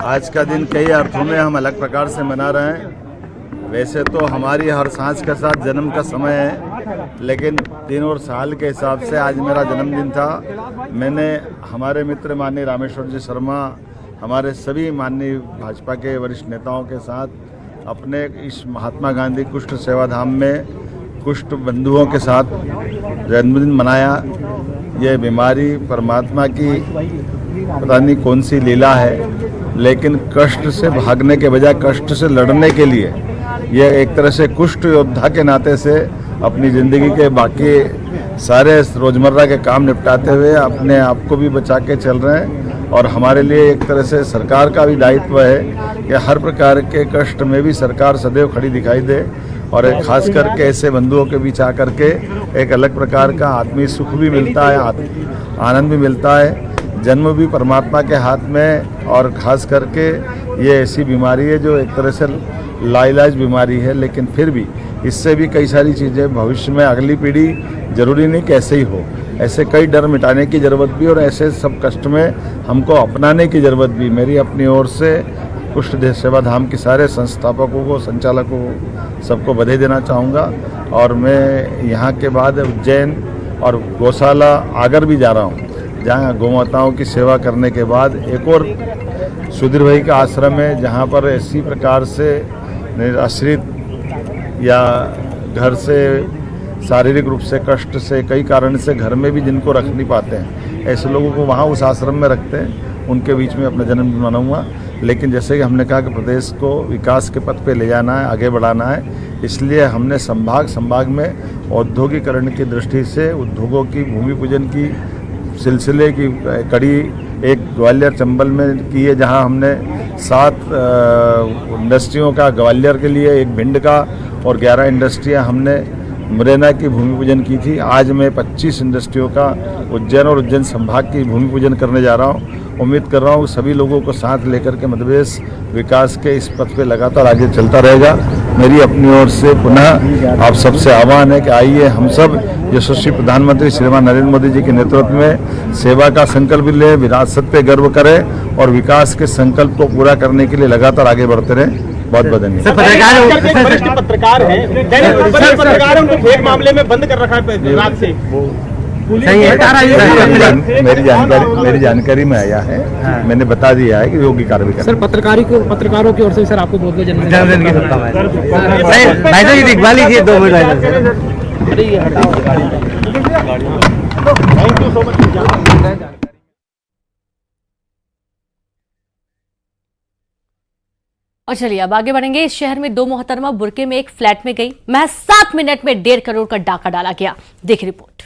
आज का दिन कई अर्थों में हम अलग प्रकार से मना रहे हैं। वैसे तो हमारी हर सांस के साथ जन्म का समय है, लेकिन दिन और साल के हिसाब से आज मेरा जन्मदिन था। मैंने हमारे मित्र माननीय रामेश्वर जी शर्मा, हमारे सभी माननीय भाजपा के वरिष्ठ नेताओं के साथ अपने इस महात्मा गांधी कुष्ठ सेवाधाम में कुष्ठ बंधुओं के साथ जन्मदिन मनाया। ये बीमारी परमात्मा की पता नहीं कौन सी लीला है, लेकिन कष्ट से भागने के बजाय कष्ट से लड़ने के लिए ये एक तरह से कुष्ठ योद्धा के नाते से अपनी ज़िंदगी के बाकी सारे रोज़मर्रा के काम निपटाते हुए अपने आप को भी बचा के चल रहे हैं। और हमारे लिए एक तरह से सरकार का भी दायित्व है कि हर प्रकार के कष्ट में भी सरकार सदैव खड़ी दिखाई दे, और खास करके ऐसे बंधुओं के बीच आकर के एक अलग प्रकार का आत्मीय सुख भी मिलता है, आनंद भी मिलता है। जन्म भी परमात्मा के हाथ में, और ख़ास करके ये ऐसी बीमारी है जो एक तरह से लाइलाज बीमारी है, लेकिन फिर भी इससे भी कई सारी चीज़ें भविष्य में अगली पीढ़ी जरूरी नहीं कि ऐसे ही हो, ऐसे कई डर मिटाने की ज़रूरत भी, और ऐसे सब कष्ट में हमको अपनाने की ज़रूरत भी। मेरी अपनी ओर से कुष्ठ सेवाधाम के सारे संस्थापकों को, संचालकों को, सबको बधाई देना चाहूँगा। और मैं यहाँ के बाद उज्जैन और गौशाला आगर भी जा रहा हूँ, जहाँ गौमाताओं की सेवा करने के बाद एक और सुधीर भाई का आश्रम है, जहाँ पर इसी प्रकार से निराश्रित या घर से शारीरिक रूप से कष्ट से कई कारण से घर में भी जिनको रख नहीं पाते हैं, ऐसे लोगों को वहाँ उस आश्रम में रखते हैं। उनके बीच में अपना जन्मदिन मनाऊंगा। लेकिन जैसे कि हमने कहा कि प्रदेश को विकास के पथ पे ले जाना है, आगे बढ़ाना है, इसलिए हमने संभाग में औद्योगिकरण की दृष्टि से उद्योगों की भूमि पूजन की सिलसिले की कड़ी एक ग्वालियर चंबल में की है, जहां हमने 7 इंडस्ट्रियों का ग्वालियर के लिए, एक भिंड का, और 11 इंडस्ट्रियां हमने मुरैना की भूमि पूजन की थी। आज मैं 25 इंडस्ट्रियों का उज्जैन और उज्जैन संभाग की भूमि पूजन करने जा रहा हूं। उम्मीद कर रहा हूं सभी लोगों को साथ लेकर के मध्य प्रदेश विकास के इस पथ पे लगातार आगे चलता रहेगा। मेरी अपनी ओर से पुनः आप सबसे आह्वान है कि आइए हम सब यशस्वी प्रधानमंत्री श्रीमान नरेंद्र मोदी जी के नेतृत्व में सेवा का संकल्प लें, विरासत पे गर्व करें, और विकास के संकल्प को पूरा करने के लिए लगातार आगे बढ़ते रहें। बहुत बहुत धन्यवाद। पत्रकार हैं, पत्रकार हैं, उनको फेक मामले में बंद कर रखा है रात से। सही है, मेरी जानकारी में आया है। हाँ। मैंने बता दिया है कि योग्य कार्रवाई करें। सर पत्रकारों की ओर से सर आपको बहुत बहुत जन्मदिन की शुभकामनाएं। दिखवा लीजिए 2 minute. Thank you so much. और चलिए अब आगे बढ़ेंगे। इस शहर में 2 मोहतरमा बुर्के में एक फ्लैट में गई, महज 7 मिनट में 1.5 करोड़ का डाका डाला गया। देखिए रिपोर्ट।